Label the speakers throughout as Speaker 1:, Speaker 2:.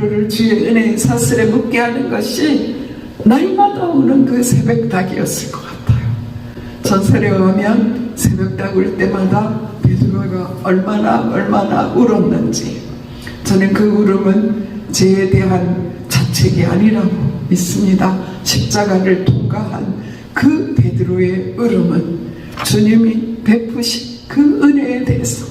Speaker 1: 베드로를 주의 은혜의 사슬에 묶게 하는 것이 날마다 오는 그 새벽닭이었을 것 같아요. 전설에 의하면 새벽닭 울 때마다 베드로가 얼마나 울었는지, 저는 그 울음은 죄에 대한 자책이 아니라고 믿습니다. 십자가를 통과한 그 베드로의 울음은 주님이 베푸신 그 은혜에 대해서,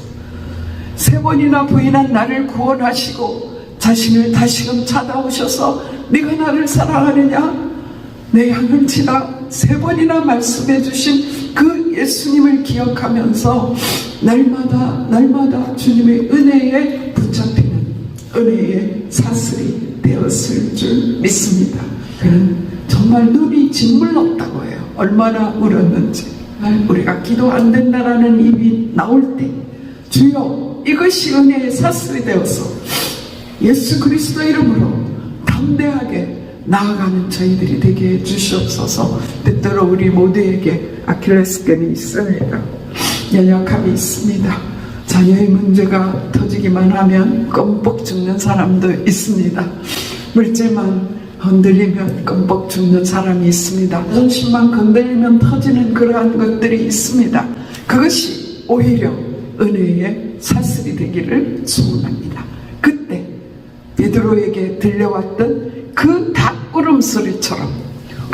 Speaker 1: 3번이나 부인한 나를 구원하시고 자신을 다시금 찾아오셔서 네가 나를 사랑하느냐, 내 양을 치라 3번이나 말씀해 주신 그 예수님을 기억하면서 날마다 주님의 은혜에 붙잡히는 은혜의 사슬이 되었을 줄 믿습니다. 그는 정말 눈이 짓물렀다고 해요. 얼마나 울었는지. 우리가 기도 안 된다라는 입이 나올 때 주여 이것이 은혜의 사슬이 되어서 예수 그리스도 이름으로 담대하게 나아가는 저희들이 되게 해주시옵소서. 때때로 우리 모두에게 아킬레스腱이 있습니다. 연약함이 있습니다. 자녀의 문제가 터지기만 하면 껌뻑 죽는 사람도 있습니다. 물질만 흔들리면 껌뻑 죽는 사람이 있습니다. 자존심만 건드리면 터지는 그러한 것들이 있습니다. 그것이 오히려 은혜의 사슬이 되기를 소원합니다. 그때 베드로에게 들려왔던 그 닭 울음소리처럼,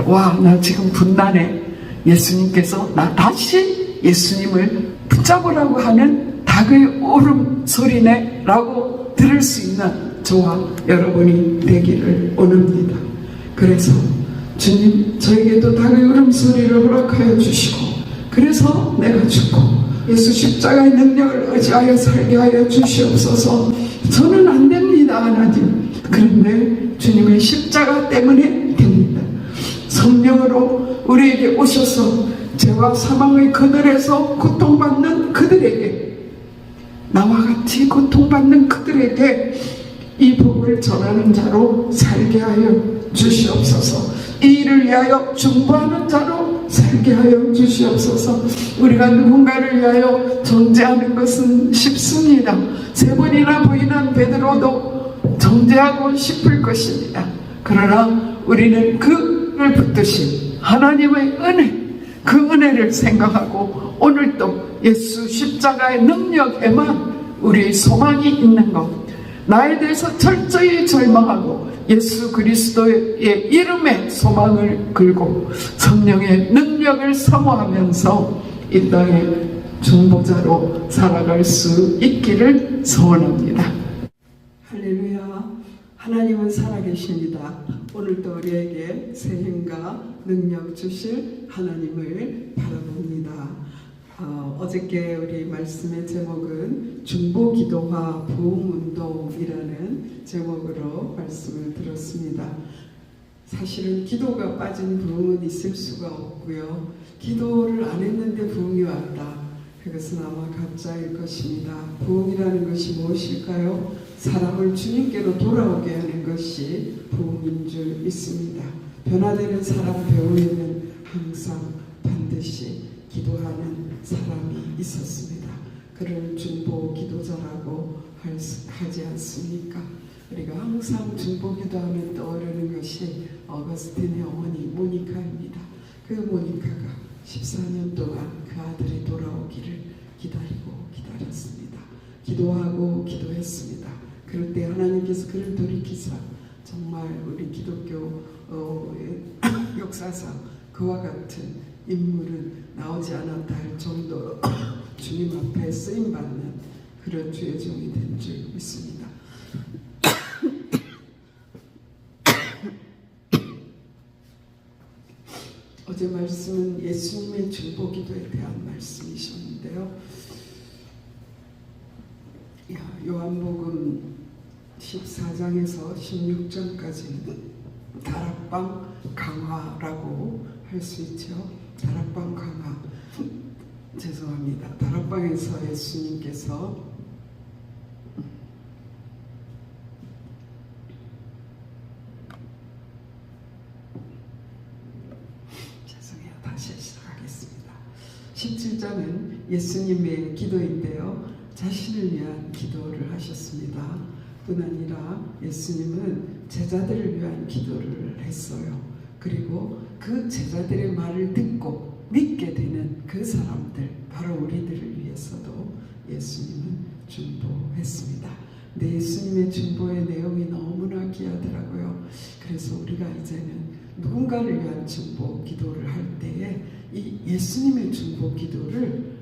Speaker 1: 와, 나 지금 분단해. 예수님께서 나 다시 예수님을 붙잡으라고 하는 닭의 울음소리네 라고 들을 수 있는 저와 여러분이 되기를 원합니다. 그래서 주님 저에게도 닭의 울음소리를 허락하여 주시고, 그래서 내가 죽고 예수 십자가의 능력을 의지하여 살게 하여 주시옵소서. 저는 안 됩니다 하나님. 그런데 주님의 십자가 때문에 됩니다. 성령으로 우리에게 오셔서 죄와 사망의 그늘에서 고통받는 그들에게, 나와 같이 고통받는 그들에게 이 복을 전하는 자로 살게 하여 주시옵소서. 이 일을 위하여 중보하는 자로 살게 하여 주시옵소서. 우리가 누군가를 위하여 존재하는 것은 쉽습니다. 3번이나 부인한 베드로도 정죄하고 싶을 것입니다. 그러나 우리는 그를 붙드신 하나님의 은혜, 그 은혜를 생각하고 오늘도 예수 십자가의 능력에만 우리의 소망이 있는 것, 나에 대해서 철저히 절망하고 예수 그리스도의 이름에 소망을 걸고 성령의 능력을 사모하면서 이 땅의 중보자로 살아갈 수 있기를 소원합니다. 할렐루야. 하나님은 살아계십니다. 오늘도 우리에게 새 힘과 능력 주실 하나님을 바라봅니다. 어저께 우리 말씀의 제목은 중보기도와 부흥운동이라는 제목으로 말씀을 들었습니다. 사실은 기도가 빠진 부흥은 있을 수가 없고요. 기도를 안 했는데 부흥이 왔다. 그것은 아마 가짜일 것입니다. 부흥이라는 것이 무엇일까요? 사람을 주님께로 돌아오게 하는 것이 부흥인 줄 믿습니다. 변화되는 사람 배후에는 항상 반드시 기도하는 사람이 있었습니다. 그를 중보 기도자라고 하지 않습니까? 우리가 항상 중보 기도하면 떠오르는 것이 어거스틴의 어머니 모니카입니다. 그 모니카가 14년 동안 그 아들이 돌아오기를 기다렸습니다. 기도하고 기도했습니다. 그럴 때 하나님께서 그를 돌이키사 정말 우리 기독교 역사상 그와 같은 인물은 나오지 않았다 할 정도로 주님 앞에 쓰임받는 그런 주의 종이 된 줄 믿습니다. 어제 말씀은 예수님의 중보기도에 대한 말씀이셨는데요. 요한복음 14장에서 16장까지는 다락방 강화라고 할 수 있죠. 다락방 강화. 죄송합니다. 다락방에서 예수님께서 다시 시작하겠습니다. 17장은 예수님의 기도인데요. 자신을 위한 기도를 하셨습니다. 뿐 아니라 예수님은 제자들을 위한 기도를 했어요. 그리고 그 제자들의 말을 듣고 믿게 되는 그 사람들, 바로 우리들을 위해서도 예수님은 중보했습니다. 근데 예수님의 중보의 내용이 너무나 귀하더라고요. 그래서 우리가 이제는 누군가를 위한 중보 기도를 할 때에 이 예수님의 중보 기도를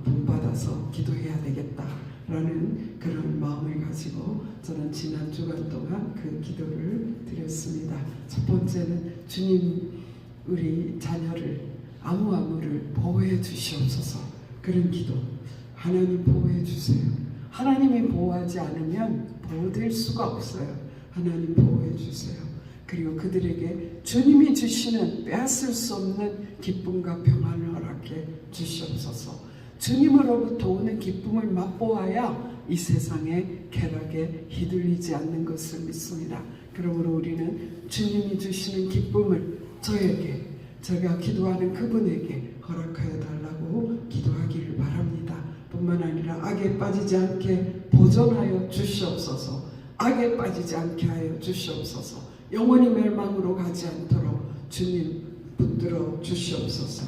Speaker 1: 본받아서 기도해야 되겠다라는 그런 마음을 가지고 저는 지난 주간 동안 그 기도를 드렸습니다. 첫 번째는 주님, 우리 자녀를 아무를 보호해 주시옵소서. 그런 기도. 하나님 보호해 주세요. 하나님이 보호하지 않으면 보호될 수가 없어요. 하나님 보호해 주세요. 그리고 그들에게 주님이 주시는 빼앗을 수 없는 기쁨과 평안을 허락해 주시옵소서. 주님으로부터 오는 기쁨을 맛보아야 이 세상의 쾌락에 휘둘리지 않는 것을 믿습니다. 그러므로 우리는 주님이 주시는 기쁨을 저에게, 제가 기도하는 그분에게 허락하여 달라고 기도하기를 바랍니다. 뿐만 아니라 악에 빠지지 않게 보존하여 주시옵소서. 악에 빠지지 않게 하여 주시옵소서. 영원히 멸망으로 가지 않도록 주님 붙들어 주시옵소서.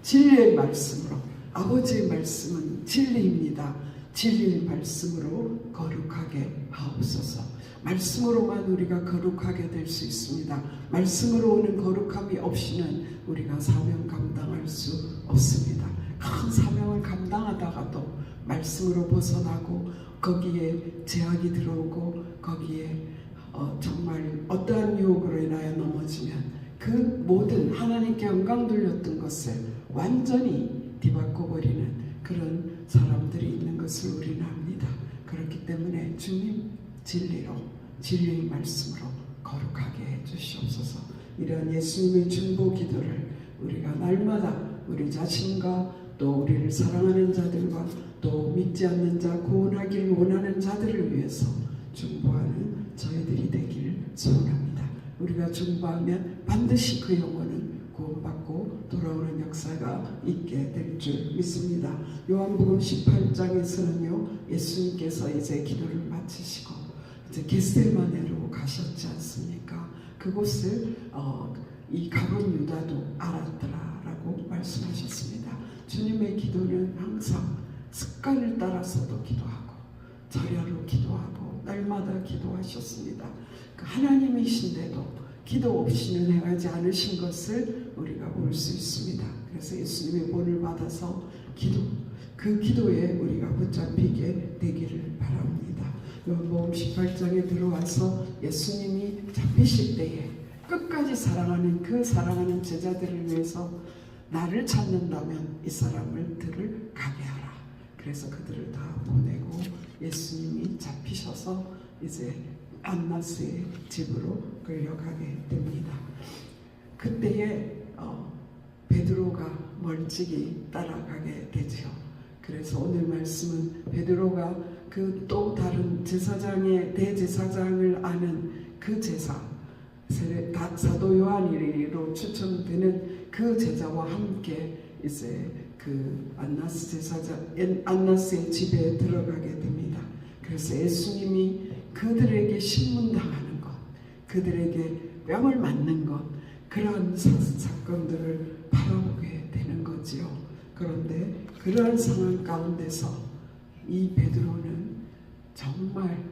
Speaker 1: 진리의 말씀으로, 아버지의 말씀은 진리입니다. 진리의 말씀으로 거룩하게 하옵소서. 말씀으로만 우리가 거룩하게 될 수 있습니다. 말씀으로 오는 거룩함이 없이는 우리가 사명 감당할 수 없습니다. 큰 사명을 감당하다가도 말씀으로 벗어나고 거기에 제약이 들어오고 거기에 정말 어떠한 유혹으로 인하여 넘어지면 그 모든 하나님께 영광 돌렸던 것을 완전히 뒤바꿔버리는 그런 사람들이 있는 것을 우리는 압니다. 그렇기 때문에 주님, 진리로, 진리의 말씀으로 거룩하게 해주시옵소서. 이러한 예수님의 중보 기도를 우리가 날마다 우리 자신과 또 우리를 사랑하는 자들과 또 믿지 않는 자, 구원하기를 원하는 자들을 위해서 중보하는 저희들이 되길 소원합니다. 우리가 중보하면 반드시 그 영혼은 구원받고 돌아오는 역사가 있게 될 줄 믿습니다. 요한복음 18장에서는요, 예수님께서 이제 기도를 마치시고 이제 겟세마네로 가셨지 않습니까? 그곳을 이 가룟 유다도 알았더라라고 말씀하셨습니다. 주님의 기도는 항상 습관을 따라서도 기도하고 절야로 기도하고 날마다 기도하셨습니다. 그 하나님이신데도 기도 없이는 행하지 않으신 것을 우리가 볼 수 있습니다. 그래서 예수님의 본을 받아서 그 기도에 우리가 붙잡히게 되기를 바랍니다. 요한복음 18장에 들어와서 예수님이 잡히실 때에 끝까지 사랑하는 그 사랑하는 제자들을 위해서 나를 찾는다면 이 사람들을 가게 하라. 그래서 그들을 다 보내고 예수님이 잡히셔서 이제 안나스의 집으로 끌려가게 됩니다. 그때에 베드로가 멀찍이 따라가게 되죠. 그래서 오늘 말씀은 베드로가 그 또 다른 제사장의 대제사장을 아는 그 제사, 사도 요한이로 추천되는 그 제자와 함께 이제 그 안나스의 집에 들어가게 됩니다. 그래서 예수님이 그들에게 신문당하는 것, 그들에게 뺨을 맞는 것, 그러한 사건들을 바라보게 되는 거지요. 그런데 그러한 상황 가운데서 이 베드로는 정말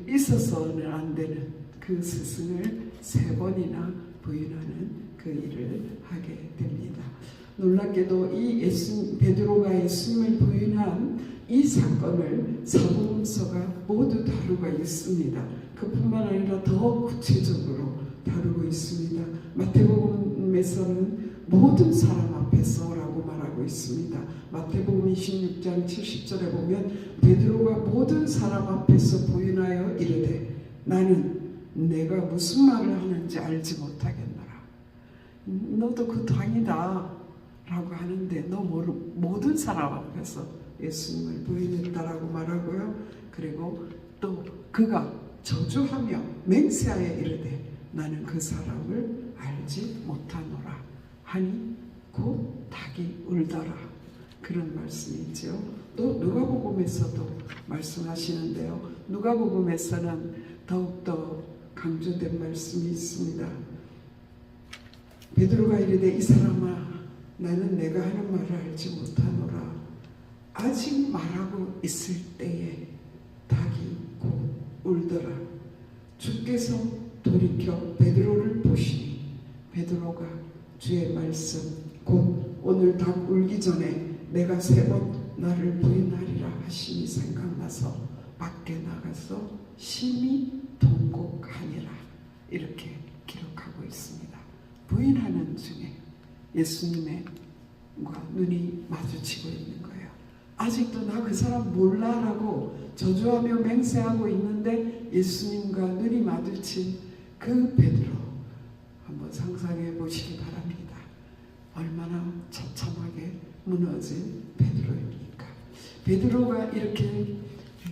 Speaker 1: 있어서는 안 되는 그 스승을 3번이나 부인하는 그 일을 하게 됩니다. 놀랍게도 이 베드로가 예수님을 부인한 이 사건을 사복음서가 모두 다루고 있습니다. 그뿐만 아니라 더 구체적으로 다루고 있습니다. 마태복음에서는 모든 사람 앞에서라고 말하고 있습니다. 마태복음 26장 70절에 보면 베드로가 모든 사람 앞에서 부인하여 이르되 나는 내가 무슨 말을 하는지 알지 못하겠노라. 너도 그 당이다 라고 하는데 너 모든 사람 앞에서 예수님을 부인했다라고 말하고요. 그리고 또 그가 저주하며 맹세하여 이르되 나는 그 사람을 알지 못하노라 하니 곧 닭이 울더라. 그런 말씀이 있죠. 또 누가복음에서도 말씀하시는데요. 누가복음에서는 더욱더 강조된 말씀이 있습니다. 베드로가 이르되 이 사람아 나는 내가 하는 말을 알지 못하노라. 아직 말하고 있을 때에 닭이 곧 울더라. 주께서 돌이켜 베드로를 보시니 베드로가 주의 말씀 곧 오늘 닭 울기 전에 내가 3번 나를 부인하리라 하심이 생각나서 밖에 나가서 심히 통곡하니라. 이렇게 기록하고 있습니다. 부인하는 중에 예수님과 눈이 마주치고 있는 거예요. 아직도 나 그 사람 몰라라고 저주하며 맹세하고 있는데 예수님과 눈이 마주친 그 베드로 한번 상상해 보시기 바랍니다. 얼마나 처참하게 무너진 베드로입니까? 베드로가 이렇게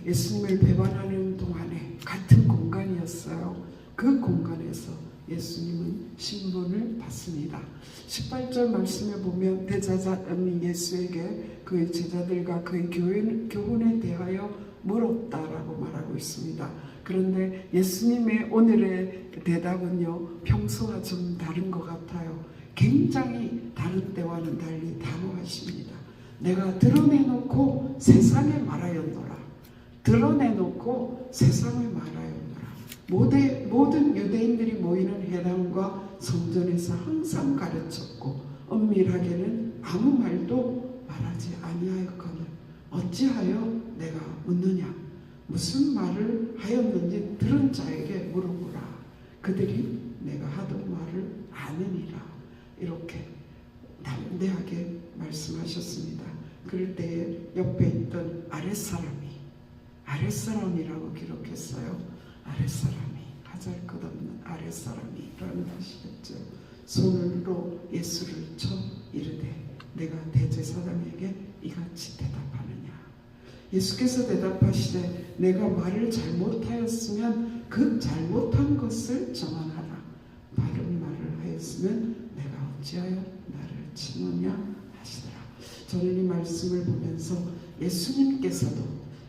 Speaker 1: 예수님을 배반하는 동안에 같은 공간이었어요. 그 공간에서 예수님은 신분을 받습니다. 18절 말씀에 보면 대제사장이 예수에게 그의 제자들과 그의 교훈에 대하여 물었다라고 말하고 있습니다. 그런데 예수님의 오늘의 대답은요, 평소와 좀 다른 것 같아요. 굉장히 다른 때와는 달리 단호하십니다. 내가 드러내놓고 세상에 말하였노라. 드러내놓고 세상에 말하였노라. 모든 유대인들이 모이는 회당과 성전에서 항상 가르쳤고 엄밀하게는 아무 말도 말하지 아니하였거늘 어찌하여 내가 묻느냐. 무슨 말을 하였는지 들은 자에게 물어보라. 그들이 내가 하던 말을 아느니라. 이렇게 담대하게 말씀하셨습니다. 그럴 때에 옆에 있던 아랫사람이라고 기록했어요. 아랫사람이, 하잘 것 없는 아랫사람이라는 것이겠죠. 손으로 예수를 쳐 이르되 내가 대제사장에게 이같이 대답하느냐. 예수께서 대답하시되 내가 말을 잘못하였으면 그 잘못한 것을 정언하라. 바른 말을 하였으면 내가 어찌하여 나를 치느냐 하시더라. 저는 이 말씀을 보면서 예수님께서도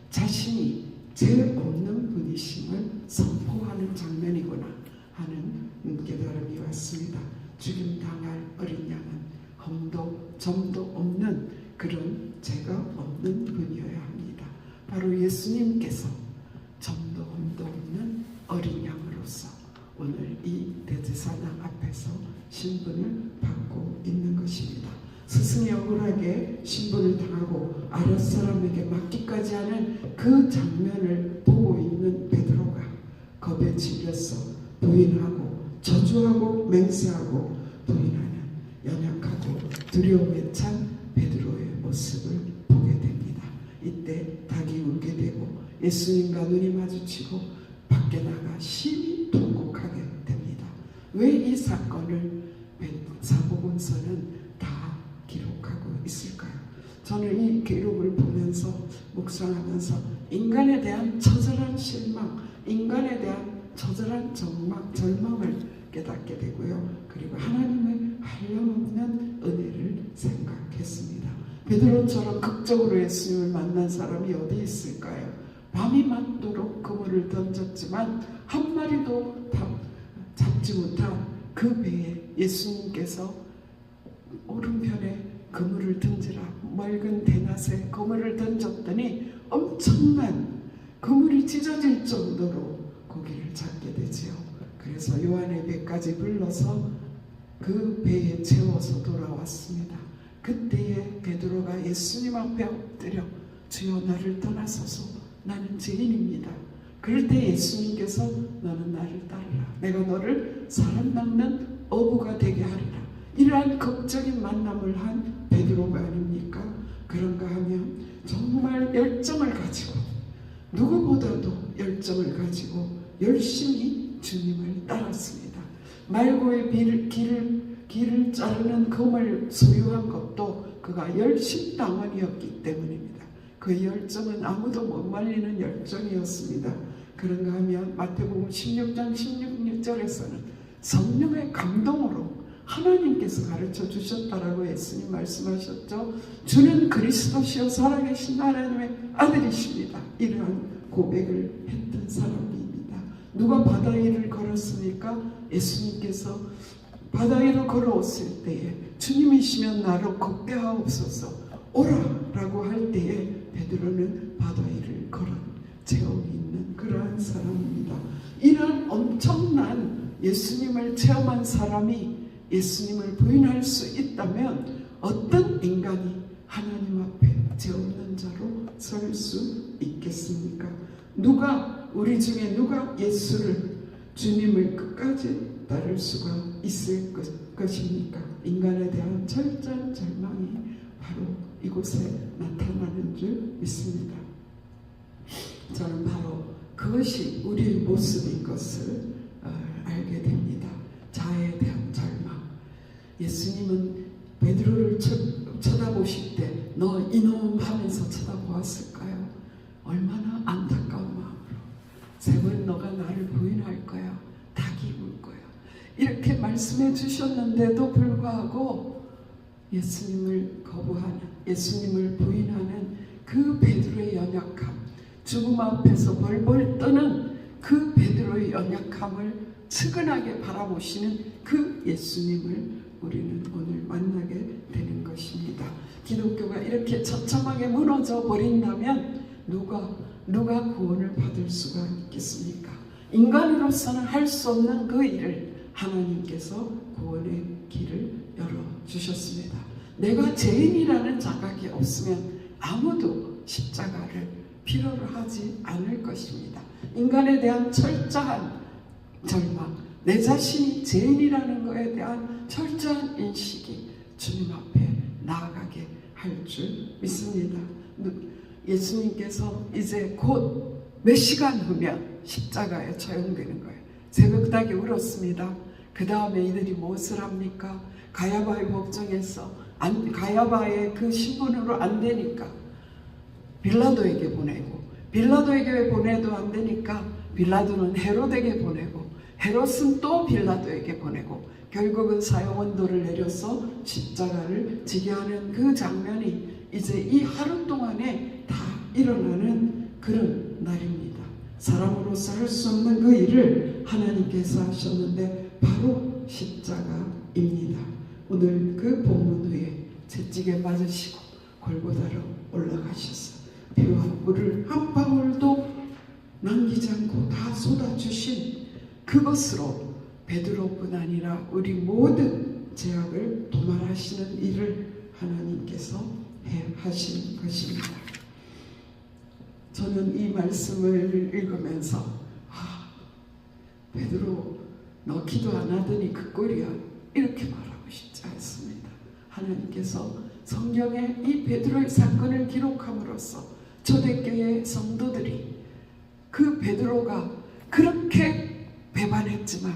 Speaker 1: 자신이 죄 없는 분이심을 선포하는 장면이구나 하는 깨달음이 왔습니다. 죽임 당할 어린 양은 흠도 점도 없는 그런 죄가 없는 분이어야 합니다. 바로 예수님께서 점도 흠도 없는 어린 양으로서 오늘 이 대제사장 앞에서 신분을 받고 있는 것입니다. 스승이 억울하게 신분을 당하고 아랫사람에게 맡기까지 하는 그 장면을 보고 있는 베드로가 겁에 질려서 부인하고 저주하고 맹세하고 부인하는 연약하고 두려움에 찬 베드로의 모습을 보게 됩니다. 이때 닭이 울게 되고 예수님과 눈이 마주치고 밖에 나가 심히 통곡하게 됩니다. 왜 이 사건을 사복음서는 다 기록하고 있을까요? 저는 이 기록을 보면서 묵상하면서 인간에 대한 처절한 실망, 인간에 대한 처절한 절망을 깨닫게 되고요. 그리고 하나님의 한량없는 은혜를 생각했습니다. 베드로처럼 극적으로 예수님을 만난 사람이 어디 있을까요? 밤이 맞도록 그물을 던졌지만 한 마리도 잡지 못한 그 배에 예수님께서 오른편에 그물을 던지라 맑은 대낮에 그물을 던졌더니 엄청난 그물이 찢어질 정도로 고기를 잡게 되지요. 그래서 요한의 배까지 불러서 그 배에 채워서 돌아왔습니다. 그때에 베드로가 예수님 앞에 엎드려 주여 나를 떠나소서 나는 죄인입니다. 그럴 때 예수님께서 너는 나를 따르라. 내가 너를 사람 낚는 어부가 되게 하리라. 이러한 극적인 만남을 한 베드로가 아닙니까? 그런가 하면 정말 열정을 가지고 누구보다도 열정을 가지고 열심히 주님을 따랐습니다. 말고의 길을 자르는 금을 소유한 것도 그가 열심당원이었기 때문입니다. 그 열정은 아무도 못 말리는 열정이었습니다. 그런가 하면 마태복음 16장 16절에서는 성령의 감동으로 하나님께서 가르쳐 주셨다라고 예수님 말씀하셨죠. 주는 그리스도시요 살아계신 하나님의 아들이십니다. 이러한 고백을 했던 사람입니다. 누가 바다 위를 걸었습니까? 예수님께서 바다 위를 걸어왔을 때에 주님이시면 나로 걷게하옵소서 오라라고 할 때에 베드로는 바다 위를 걸어 체험이 있는 그러한 사람입니다. 이런 엄청난 예수님을 체험한 사람이 예수님을 부인할 수 있다면 어떤 인간이 하나님 앞에 죄 없는 자로 설 수 있겠습니까? 우리 중에 누가 예수를 주님을 끝까지 따를 수가 있을 것입니까? 인간에 대한 철저한 절망이 바로 이곳에 나타나는 줄 믿습니다. 저는 바로 그것이 우리의 모습인 것을 알게 됩니다. 자아에 대한 절망. 예수님은 베드로를 쳐다보실 때 너 이놈 하면서 쳐다보았을까요? 얼마나 안타까운 마음으로 세 번 너가 나를 부인할 거야. 닭이 물 거야. 이렇게 말씀해 주셨는데도 불구하고 예수님을 거부하는, 예수님을 부인하는 그 베드로의 연약함, 죽음 앞에서 벌벌 떠는 그 베드로의 연약함을 측은하게 바라보시는 그 예수님을 우리는 오늘 만나게 되는 것입니다. 기독교가 이렇게 처참하게 무너져 버린다면 누가 구원을 받을 수가 있겠습니까? 인간으로서는 할 수 없는 그 일을 하나님께서 구원의 길을 열어주셨습니다. 내가 죄인이라는 자각이 없으면 아무도 십자가를 필요로 하지 않을 것입니다. 인간에 대한 철저한 절망, 내 자신이 죄인이라는 것에 대한 철저한 인식이 주님 앞에 나아가게 할 줄 믿습니다. 예수님께서 이제 곧 몇 시간 후면 십자가에 처형되는 거예요. 새벽닭이 울었습니다. 그 다음에 이들이 무엇을 합니까? 가야바의 법정에서 가야바의 그 신분으로 안 되니까 빌라도에게 보내고, 빌라도에게 보내도 안 되니까 빌라도는 헤롯에게 보내고, 헤롯은 또 빌라도에게 보내고, 결국은 사형원도를 내려서 십자가를 지게 하는 그 장면이 이제 이 하루 동안에 다 일어나는 그런 날입니다. 사람으로서 할 수 없는 그 일을 하나님께서 하셨는데 바로 십자가입니다. 오늘 그 본문 후에 채찍에 맞으시고 골고다로 올라가셔서 피와 물을 한 방울도 남기지 않고 다 쏟아주신 그것으로 베드로뿐 아니라 우리 모든 죄악을 도말하시는 일을 하나님께서 하신 것입니다. 저는 이 말씀을 읽으면서 베드로 너 기도 안 하더니 그 꼴이야 이렇게 말하고 싶지 않습니다. 하나님께서 성경에 이 베드로의 사건을 기록함으로써 초대교회 성도들이 그 베드로가 그렇게 배반했지만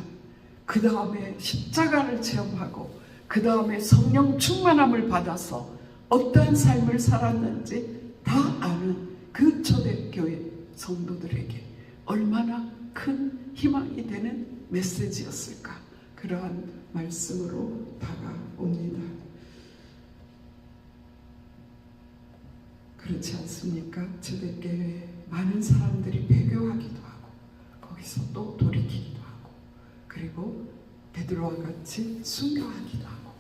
Speaker 1: 그 다음에 십자가를 체험하고 그 다음에 성령 충만함을 받아서 어떠한 삶을 살았는지 다 아는 그 초대교회 성도들에게 얼마나 큰 희망이 되는 메시지였을까. 그러한 말씀으로 다가옵니다. 그렇지 않습니까? 초대교회에 많은 사람들이 배교하기도 하고 거기서 또 돌이키기도 하고 그리고 베드로와 같이 순교하기도 하고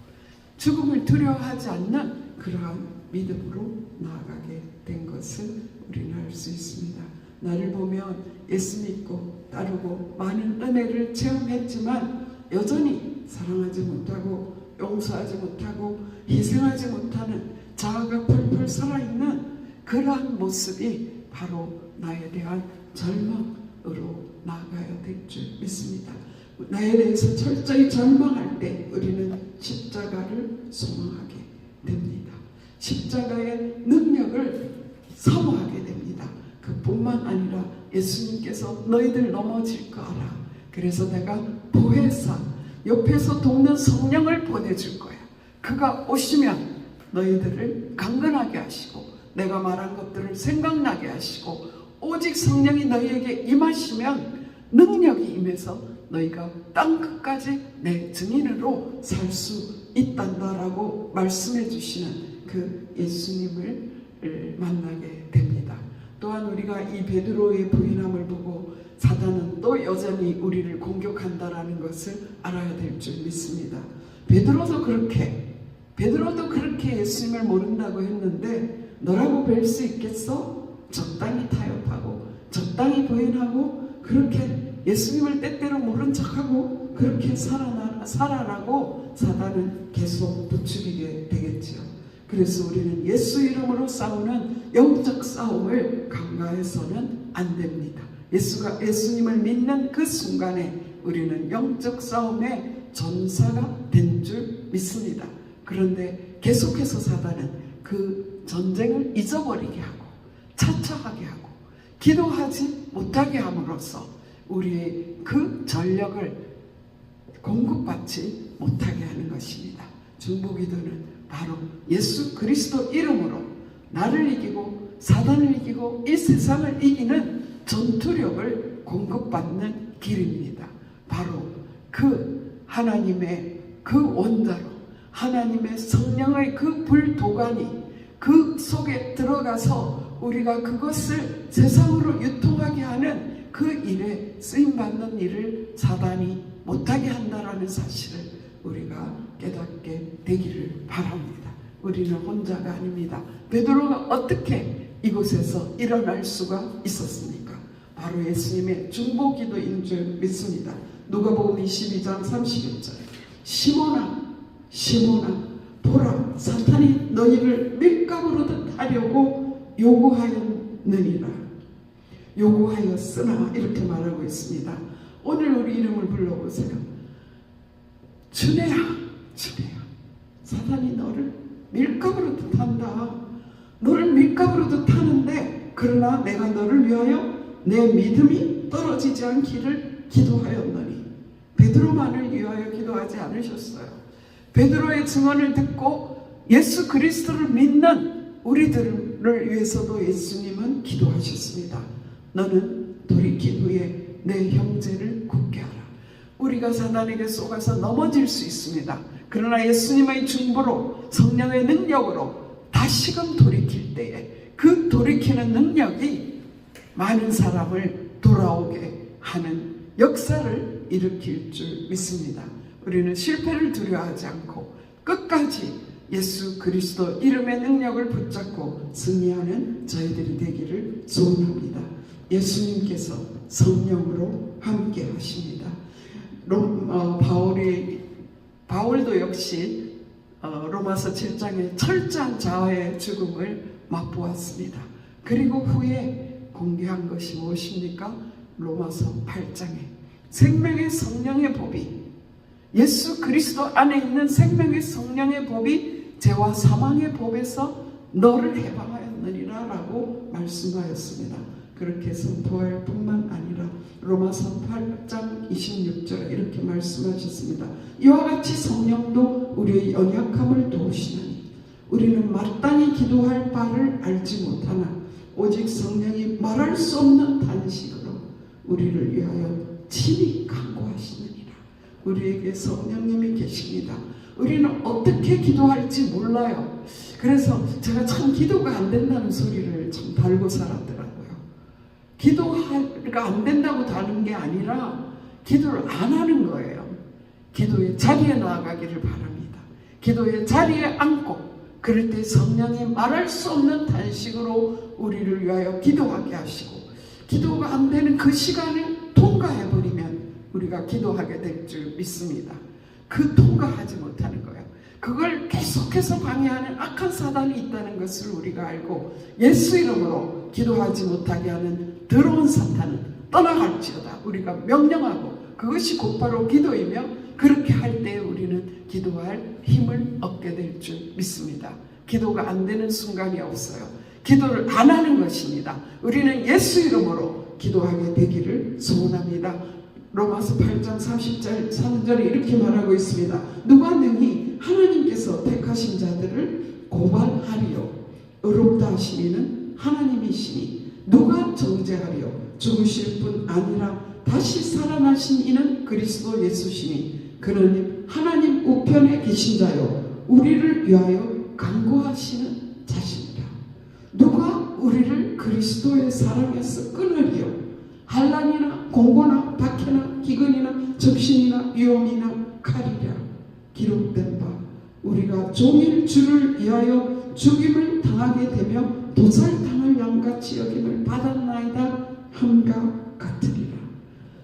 Speaker 1: 죽음을 두려워하지 않는 그러한 믿음으로 나아가게 된 것을 우리는 알 수 있습니다. 나를 보면 예수 믿고 따르고 많은 은혜를 체험했지만 여전히 사랑하지 못하고 용서하지 못하고 희생하지 못하는 자아가 펄펄 살아있는 그러한 모습이 바로 나에 대한 절망으로 나아가야 될 줄 믿습니다. 나에 대해서 철저히 절망할 때 우리는 십자가를 소망하게 됩니다. 십자가의 능력을 사모하게 됩니다. 그뿐만 아니라 예수님께서 너희들 넘어질 거 알아. 그래서 내가 보혜사 옆에서 돕는 성령을 보내줄 거야. 그가 오시면 너희들을 강건하게 하시고 내가 말한 것들을 생각나게 하시고 오직 성령이 너희에게 임하시면 능력이 임해서 너희가 땅끝까지 내 증인으로 살 수 있단다라고 말씀해 주시는 그 예수님을 만나게 됩니다. 또한 우리가 이 베드로의 부인함을 보고 사단은 또 여전히 우리를 공격한다라는 것을 알아야 될 줄 믿습니다. 베드로도 그렇게 예수님을 모른다고 했는데 너라고 뵐 수 있겠어? 적당히 타협하고 적당히 부인하고 그렇게 예수님을 때때로 모른 척하고 그렇게 살아라고 사단은 계속 부추기게 되겠지요. 그래서 우리는 예수 이름으로 싸우는 영적 싸움을 간과해서는 안 됩니다. 예수님을 믿는 그 순간에 우리는 영적 싸움의 전사가 된 줄 믿습니다. 그런데 계속해서 사단은 그 전쟁을 잊어버리게 하고 차차하게 하고 기도하지 못하게 함으로써 우리의 그 전력을 공급받지 못하게 하는 것입니다. 중보기도는 바로 예수 그리스도 이름으로 나를 이기고 사단을 이기고 이 세상을 이기는 전투력을 공급받는 길입니다. 바로 그 하나님의 그 원자로 하나님의 성령의 그 불도가니 그 속에 들어가서 우리가 그것을 세상으로 유통하게 하는 그 일에 쓰임받는 일을 사단이 못하게 한다라는 사실을 우리가 깨닫게 되기를 바랍니다. 우리는 혼자가 아닙니다. 베드로가 어떻게 이곳에서 일어날 수가 있었습니까? 바로 예수님의 중보기도인 줄 믿습니다. 누가복음 22장 31절 시몬아 보라 사탄이 너희를 밀가부르듯 하려고 요구하였으나 이렇게 말하고 있습니다. 오늘 우리 이름을 불러보세요. 주내야 사탄이 너를 밀가부르듯 한다. 너를 밀가부르듯 하는데 그러나 내가 너를 위하여 내 믿음이 떨어지지 않기를 기도하였노니. 베드로만을 위하여 기도하지 않으셨어요. 베드로의 증언을 듣고 예수 그리스도를 믿는 우리들을 위해서도 예수님은 기도하셨습니다. 너는 돌이킨 후에 내 형제를 굳게 하라. 우리가 사단에게 속아서 넘어질 수 있습니다. 그러나 예수님의 중보로 성령의 능력으로 다시금 돌이킬 때에 그 돌이키는 능력이 많은 사람을 돌아오게 하는 역사를 일으킬 줄 믿습니다. 우리는 실패를 두려워하지 않고 끝까지 예수 그리스도 이름의 능력을 붙잡고 승리하는 저희들이 되기를 소원합니다. 예수님께서 성령으로 함께 하십니다. 바울도 역시 로마서 7장에 철저한 자아의 죽음을 맛보았습니다. 그리고 후에 공개한 것이 무엇입니까? 로마서 8장에 생명의 성령의 법이 예수 그리스도 안에 있는 생명의 성령의 법이 죄와 사망의 법에서 너를 해방하였느니라 라고 말씀하였습니다. 그렇게 선포할 뿐만 아니라 로마서 8장 26절에 이렇게 말씀하셨습니다. 이와 같이 성령도 우리의 연약함을 도우시나니 우리는 마땅히 기도할 바를 알지 못하나 오직 성령이 말할 수 없는 단식으로 우리를 위하여 친히 간구하시느니라. 우리에게 성령님이 계십니다. 우리는 어떻게 기도할지 몰라요. 그래서 제가 참 기도가 안 된다는 소리를 참 달고 살았더라고요. 기도가 안 된다고 다른 게 아니라 기도를 안 하는 거예요. 기도의 자리에 나아가기를 바랍니다. 기도의 자리에 앉고 그럴 때 성령이 말할 수 없는 단식으로 우리를 위하여 기도하게 하시고 기도가 안 되는 그 시간을 통과해버리면 우리가 기도하게 될 줄 믿습니다. 그 통과하지 못하는 거예요. 그걸 계속해서 방해하는 악한 사단이 있다는 것을 우리가 알고 예수 이름으로 기도하지 못하게 하는 더러운 사탄은 떠나갈지어다 우리가 명령하고 그것이 곧바로 기도이며 그렇게 할 때 우리는 기도할 힘을 얻게 될 줄 믿습니다. 기도가 안 되는 순간이 없어요. 기도를 안 하는 것입니다. 우리는 예수 이름으로 기도하게 되기를 소원합니다. 로마서 8장 33절에 이렇게 말하고 있습니다. 누가 능히 하나님께서 택하신 자들을 고발하리요. 의롭다 하신 이는 하나님이시니 누가 정죄하리요. 죽으실 뿐 아니라 다시 살아나신 이는 그리스도 예수시니 그는 하나님 우편에 계신 자요 우리를 위하여 간구하시는 자십니다. 누가 우리를 그리스도의 사랑에서 끊으리요. 환난이나 공고나 박해나 기근이나 접신이나 위험이나 칼이라 기록된 바 우리가 종일 주를 위하여 죽임을 당하게 되며 도살당할 양같이 여김을 받았나이다 함과 같으리라.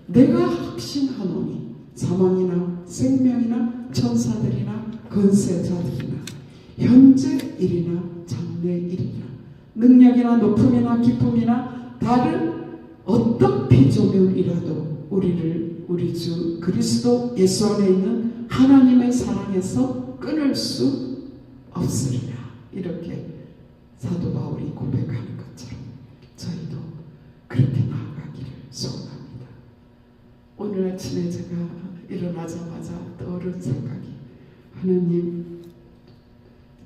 Speaker 1: 내가 확신하노니 사망이나 생명이나 천사들이나 권세자들이나 현재 일이나 장래 일이나 능력이나 높음이나 기쁨이나 다른 어떤 피조물이라도 우리를 우리 주 그리스도 예수 안에 있는 하나님의 사랑에서 끊을 수 없으리라. 이렇게 사도 바울이 고백하는 것처럼 저희도 그렇게 나아가기를 소원합니다. 오늘 아침에 제가 일어나자마자 떠오른 생각이, 하나님,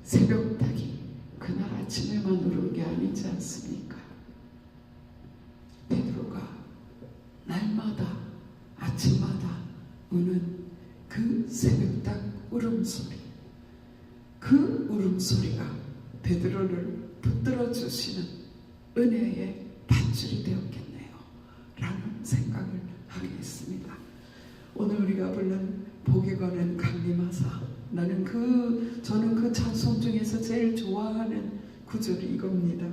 Speaker 1: 새벽닭이 그날 아침에만 울은 게 아니지 않습니까? 베드로가 날마다 아침마다 우는 그 새벽닭 울음소리, 그 울음소리가 베드로를 붙들어 주시는 은혜의 밧줄이 되었겠네요 라는 생각을 하게 했습니다. 오늘 우리가 부른 복이 거는 강림하사, 저는 그 찬송 중에서 제일 좋아하는 구절이 이겁니다.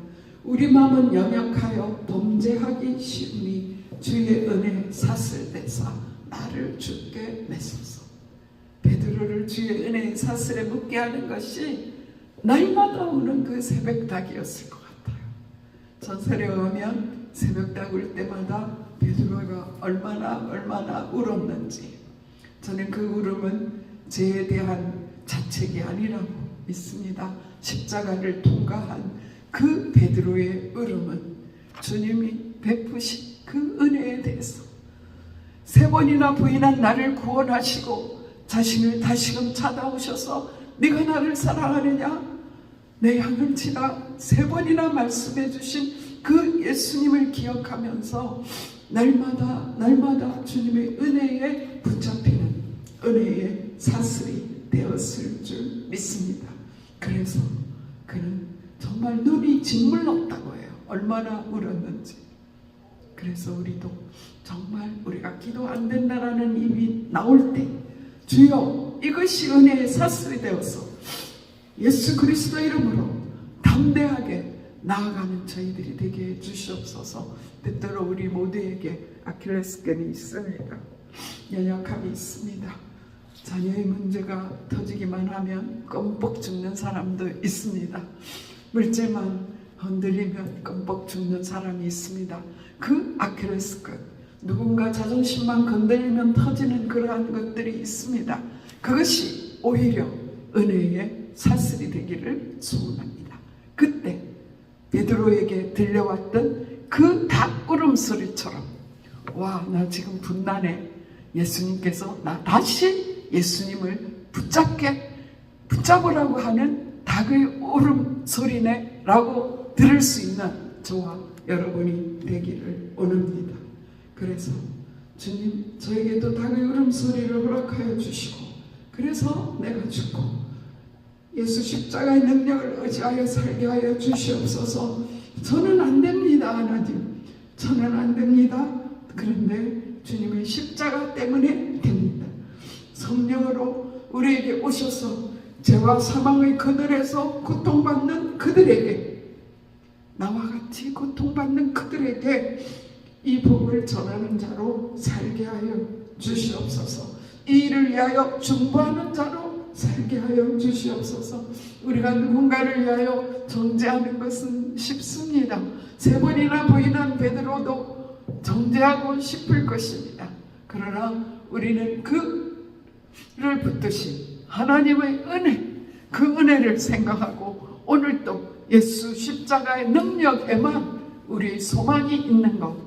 Speaker 1: 우리 마음은 연약하여 범죄하기 쉬우니 주의 은혜 사슬대사 나를 주께 메소서. 베드로를 주의 은혜의 사슬에 묶게 하는 것이 날마다 오는 그 새벽닭이었을 것 같아요. 전설에 의하면 새벽닭 울 때마다 베드로가 얼마나 울었는지, 저는 그 울음은 죄에 대한 자책이 아니라고 믿습니다. 십자가를 통과한 그 베드로의 울음은 주님이 베푸신 그 은혜에 대해서, 3번이나 부인한 나를 구원하시고 자신을 다시금 찾아오셔서 네가 나를 사랑하느냐, 내 양을 치라 3번이나 말씀해 주신 그 예수님을 기억하면서 날마다 주님의 은혜에 붙잡히는 은혜의 사슬이 되었을 줄 믿습니다. 그래서 그는 정말 눈이 짓물렀다고 해요. 얼마나 울었는지. 그래서 우리도 정말 우리가 기도 안 된다라는 입이 나올 때, 주여 이것이 은혜의 사슬이 되어서 예수 그리스도 이름으로 담대하게 나아가는 저희들이 되게 해주시옵소서. 때때로 우리 모두에게 아킬레스腱이 있습니다. 연약함이 있습니다. 자녀의 문제가 터지기만 하면 껌뻑 죽는 사람도 있습니다. 물질만 흔들리면 껌뻑 죽는 사람이 있습니다. 그 아킬레스腱, 누군가 자존심만 건드리면 터지는 그러한 것들이 있습니다. 그것이 오히려 은혜의 사슬이 되기를 소원합니다. 그때 베드로에게 들려왔던 그 닭 울음소리처럼, 와, 나 지금 분단해. 예수님께서 나 다시 예수님을 붙잡으라고 하는 닭의 울음소리네 라고 들을 수 있는 저와 여러분이 되기를 원합니다. 그래서 주님, 저에게도 닭의 울음소리를 허락하여 주시고, 그래서 내가 죽고 예수 십자가의 능력을 의지하여 살게 하여 주시옵소서. 저는 안 됩니다, 하나님. 저는 안 됩니다. 그런데 주님의 십자가 때문에 됩니다. 성령으로 우리에게 오셔서 죄와 사망의 그늘에서 고통받는 그들에게, 나와 같이 고통받는 그들에게 이 복을 전하는 자로 살게 하여 주시옵소서. 이 일을 위하여 중보하는 자로 살게 하여 주시옵소서. 우리가 누군가를 위하여 정죄하는 것은 쉽습니다. 3번이나 부인한 베드로도 정죄하고 싶을 것입니다. 그러나 우리는 그를 붙드신 하나님의 은혜, 그 은혜를 생각하고 오늘도 예수 십자가의 능력에만 우리의 소망이 있는 것,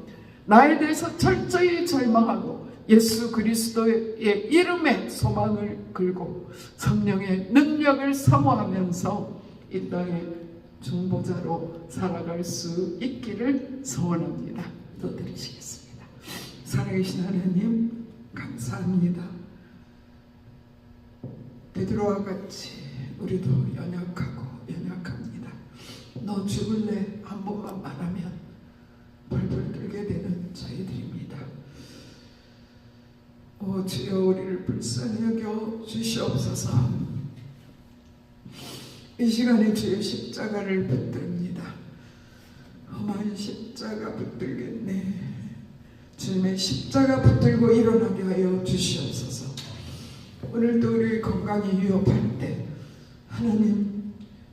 Speaker 1: 나에 대해서 철저히 절망하고 예수 그리스도의 이름에 소망을 걸고 성령의 능력을 사모하면서 이 땅의 중보자로 살아갈 수 있기를 소원합니다. 기도드리시겠습니다. 살아계신 하나님, 감사합니다. 베드로와 같이 우리도 연약합니다. 너 죽을래? 한 번만 말하면 감사히 드립니다. 오 주여, 우리를 불쌍히 여겨 주시옵소서. 이 시간에 주의 십자가를 붙듭니다. 험한 십자가 붙들겠네. 주님의 십자가 붙들고 일어나게 하여 주시옵소서. 오늘도 우리의 건강이 위협할 때 하나님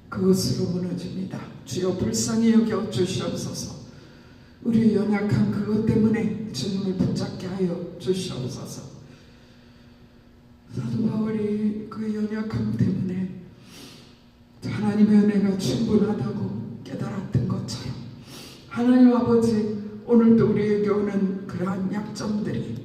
Speaker 1: 그것으로 무너집니다. 주여 불쌍히 여겨 주시옵소서. 우리의 연약한 그것 때문에 주님을 붙잡게 하여 주시옵소서. 사도 바울이 그 연약함 때문에 하나님의 은혜가 충분하다고 깨달았던 것처럼 하나님 아버지, 오늘도 우리에게 오는 그러한 약점들이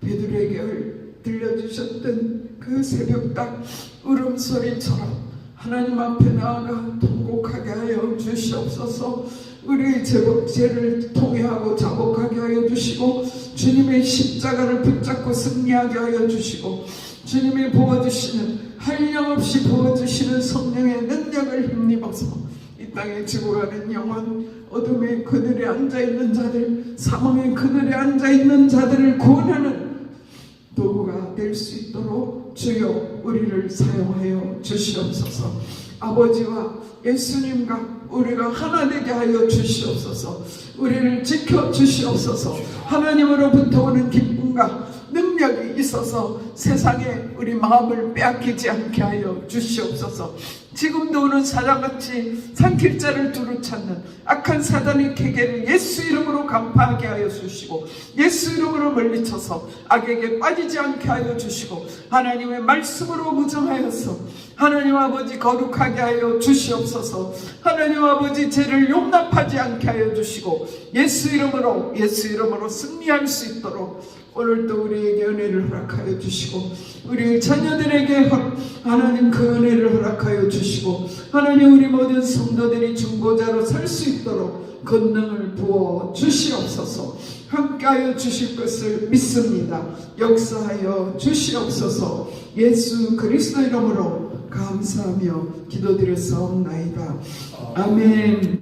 Speaker 1: 베드로에게 들려주셨던 그 새벽딱 울음소리처럼 하나님 앞에 나아가 통곡하게 하여 주시옵소서. 우리의 죄를 통회하고 자복하게 하여 주시고 주님의 십자가를 붙잡고 승리하게 하여 주시고 주님이 부어주시는 한량없이 부어주시는 성령의 능력을 힘입어서 이 땅에 죽어가는 영혼, 어둠의 그늘에 앉아있는 자들, 사망의 그늘에 앉아있는 자들을 구원하는 도구가 될 수 있도록 주여 우리를 사용하여 주시옵소서. 아버지와 예수님과 우리가 하나 되게 하여 주시옵소서. 우리를 지켜 주시옵소서. 하나님으로부터 오는 기쁨과 능력이 있어서 세상에 우리 마음을 빼앗기지 않게 하여 주시옵소서. 지금도 오는 사자같이 삼킬 자를 두루 찾는 악한 사단의 계계를 예수 이름으로 간파하게 하여 주시고 예수 이름으로 물리쳐서 악에게 빠지지 않게 하여 주시고 하나님의 말씀으로 무정하여서 하나님 아버지 거룩하게 하여 주시옵소서. 하나님 아버지 죄를 용납하지 않게 하여 주시고 예수 이름으로 승리할 수 있도록 오늘도 우리에게 은혜를 허락하여 주시고 우리 자녀들에게 하나님 그 은혜를 허락하여 주시고 하나님 우리 모든 성도들이 중보자로 살 수 있도록 권능을 부어 주시옵소서. 함께하여 주실 것을 믿습니다. 역사하여 주시옵소서. 예수 그리스도 이름으로 감사하며 기도드렸사옵나이다. 아멘.